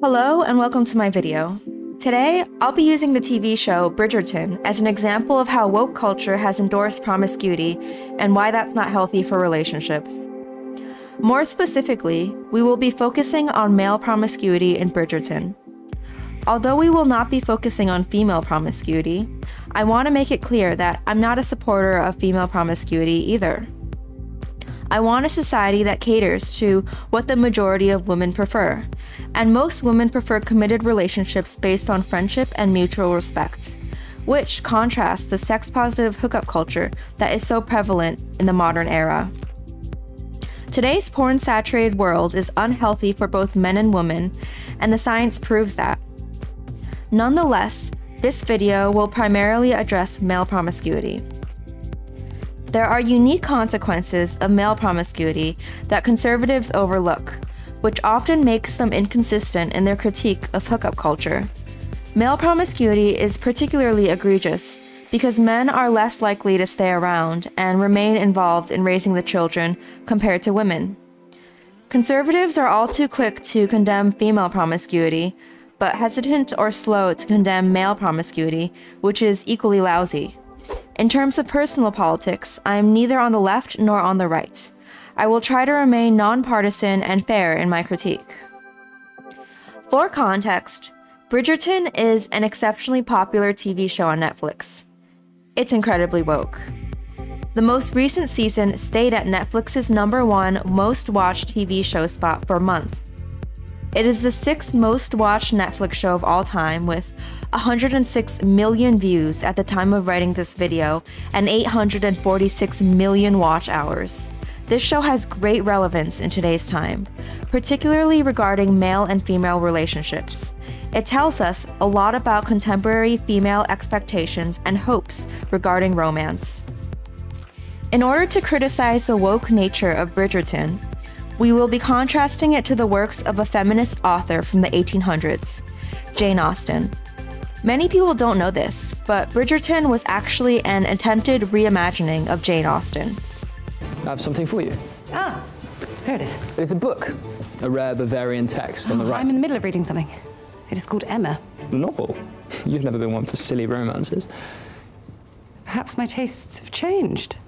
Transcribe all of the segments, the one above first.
Hello and welcome to my video. Today, I'll be using the TV show Bridgerton as an example of how woke culture has endorsed promiscuity and why that's not healthy for relationships. More specifically, we will be focusing on male promiscuity in Bridgerton. Although we will not be focusing on female promiscuity, I want to make it clear that I'm not a supporter of female promiscuity either. I want a society that caters to what the majority of women prefer, and most women prefer committed relationships based on friendship and mutual respect, which contrasts the sex-positive hookup culture that is so prevalent in the modern era. Today's porn-saturated world is unhealthy for both men and women, and the science proves that. Nonetheless, this video will primarily address male promiscuity. There are unique consequences of male promiscuity that conservatives overlook, which often makes them inconsistent in their critique of hookup culture. Male promiscuity is particularly egregious because men are less likely to stay around and remain involved in raising the children compared to women. Conservatives are all too quick to condemn female promiscuity, but hesitant or slow to condemn male promiscuity, which is equally lousy. In terms of personal politics, I am neither on the left nor on the right. I will try to remain nonpartisan and fair in my critique. For context, Bridgerton is an exceptionally popular TV show on Netflix. It's incredibly woke. The most recent season stayed at Netflix's #1 most watched TV show spot for months. It is the 6th most watched Netflix show of all time, with 106 million views at the time of writing this video and 846 million watch hours. This show has great relevance in today's time, particularly regarding male and female relationships. It tells us a lot about contemporary female expectations and hopes regarding romance. In order to criticize the woke nature of Bridgerton, we will be contrasting it to the works of a feminist author from the 1800s, Jane Austen. Many people don't know this, but Bridgerton was actually an attempted reimagining of Jane Austen. I have something for you. Ah, there it is. It is a book, a rare Bavarian text on the right. I'm in the middle of reading something. It is called Emma. A novel? You've never been one for silly romances. Perhaps my tastes have changed.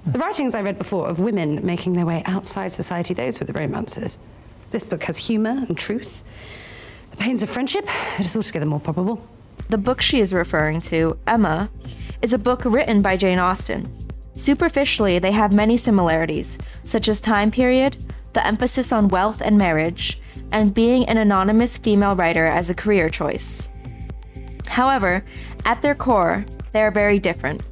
The writings I read before of women making their way outside society, those were the romances. This book has humor and truth. The pains of friendship, it is altogether more probable. The book she is referring to, Emma, is a book written by Jane Austen. Superficially, they have many similarities, such as time period, the emphasis on wealth and marriage, and being an anonymous female writer as a career choice. However, at their core, they are very different.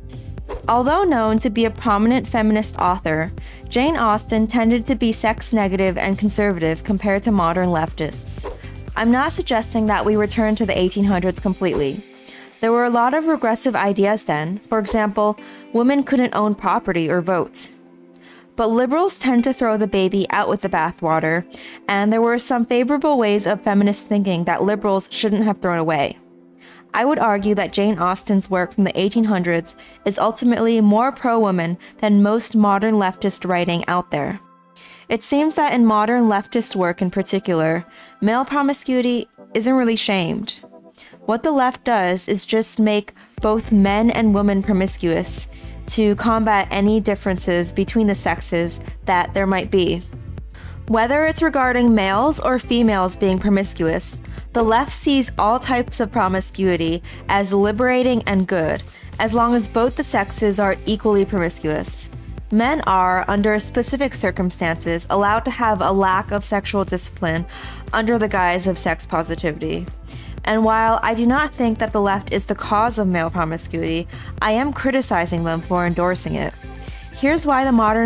Although known to be a prominent feminist author, Jane Austen tended to be sex-negative and conservative compared to modern leftists. I'm not suggesting that we return to the 1800s completely. There were a lot of regressive ideas then. For example, women couldn't own property or vote. But liberals tend to throw the baby out with the bathwater, and there were some favorable ways of feminist thinking that liberals shouldn't have thrown away. I would argue that Jane Austen's work from the 1800s is ultimately more pro-woman than most modern leftist writing out there. It seems that in modern leftist work in particular, male promiscuity isn't really shamed. What the left does is just make both men and women promiscuous to combat any differences between the sexes that there might be. Whether it's regarding males or females being promiscuous, the left sees all types of promiscuity as liberating and good, as long as both the sexes are equally promiscuous. Men are, under specific circumstances, allowed to have a lack of sexual discipline under the guise of sex positivity. And while I do not think that the left is the cause of male promiscuity, I am criticizing them for endorsing it. Here's why the modern